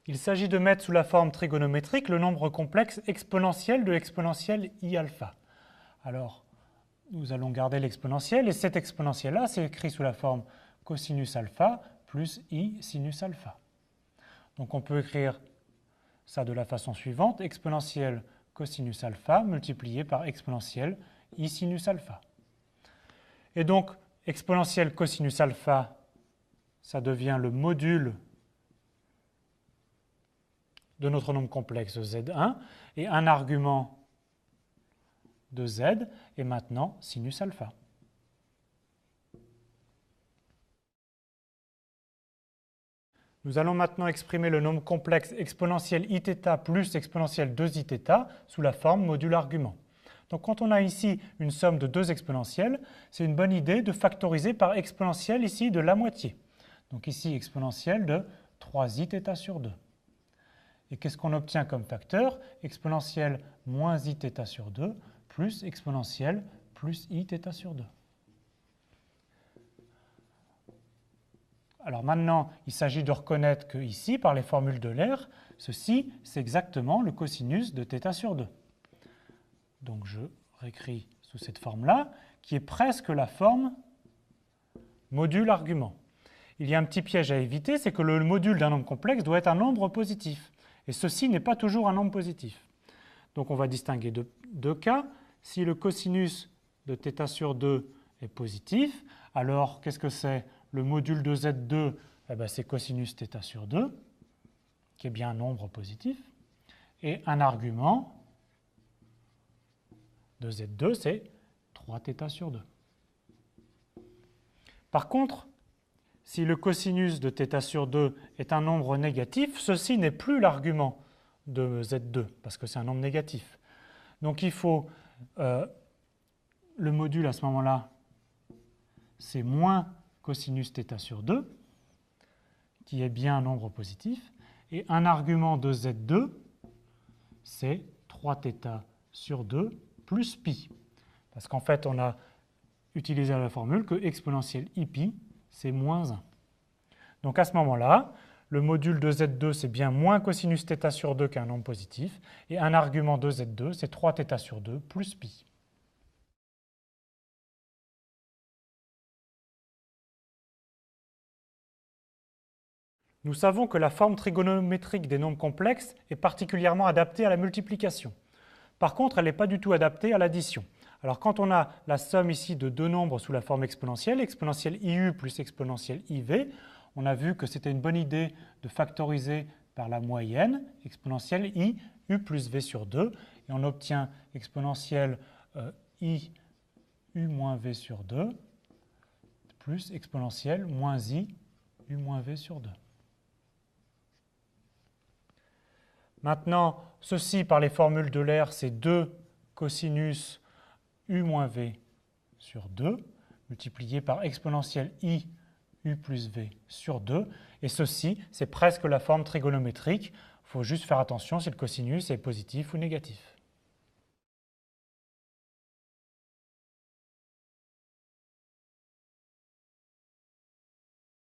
Il s'agit de mettre sous la forme trigonométrique le nombre complexe exponentiel de l'exponentielle i alpha. Alors, nous allons garder l'exponentielle et cet exponentiel-là, c'est écrit sous la forme cosinus alpha plus i sinus alpha. Donc on peut écrire ça de la façon suivante, exponentielle cosinus alpha multiplié par exponentielle i sinus alpha. Et donc, exponentielle cosinus alpha, ça devient le module de notre nombre complexe z1 et un argument de z est maintenant sinus alpha. Nous allons maintenant exprimer le nombre complexe exponentielle iθ plus exponentielle 2iθ sous la forme module argument. Donc quand on a ici une somme de deux exponentielles, c'est une bonne idée de factoriser par exponentielle ici de la moitié. Donc ici exponentielle de 3iθ sur 2. Et qu'est-ce qu'on obtient comme facteur? Exponentielle moins iθ sur 2 plus exponentielle plus iθ sur 2. Alors maintenant, il s'agit de reconnaître que ici, par les formules d'Euler, ceci, c'est exactement le cosinus de θ sur 2. Donc je réécris sous cette forme-là, qui est presque la forme module argument. Il y a un petit piège à éviter, c'est que le module d'un nombre complexe doit être un nombre positif. Et ceci n'est pas toujours un nombre positif. Donc on va distinguer deux cas. Si le cosinus de θ sur 2 est positif, alors qu'est-ce que c'est? Le module de z2, eh bien, c'est cosinus θ sur 2, qui est bien un nombre positif. Et un argument de z2, c'est 3θ sur 2. Par contre, si le cosinus de θ sur 2 est un nombre négatif, ceci n'est plus l'argument de z2, parce que c'est un nombre négatif. Donc il faut, le module à ce moment-là, c'est moins cosinus θ sur 2, qui est bien un nombre positif, et un argument de z2, c'est 3θ sur 2 plus pi. Parce qu'en fait, on a utilisé la formule que exponentielle ipi, c'est moins 1. Donc à ce moment-là, le module de z2, c'est bien moins cosinus θ sur 2 qu'un nombre positif, et un argument de z2, c'est 3θ sur 2 plus pi. Nous savons que la forme trigonométrique des nombres complexes est particulièrement adaptée à la multiplication. Par contre, elle n'est pas du tout adaptée à l'addition. Alors quand on a la somme ici de deux nombres sous la forme exponentielle, exponentielle iu plus exponentielle iv, on a vu que c'était une bonne idée de factoriser par la moyenne, exponentielle i u plus v sur 2, et on obtient exponentielle i u moins v sur 2 plus exponentielle moins i u moins v sur 2. Maintenant, ceci par les formules d'Euler, c'est 2 cosinus u moins v sur 2 multiplié par exponentielle i u plus v sur 2. Et ceci, c'est presque la forme trigonométrique. Il faut juste faire attention si le cosinus est positif ou négatif.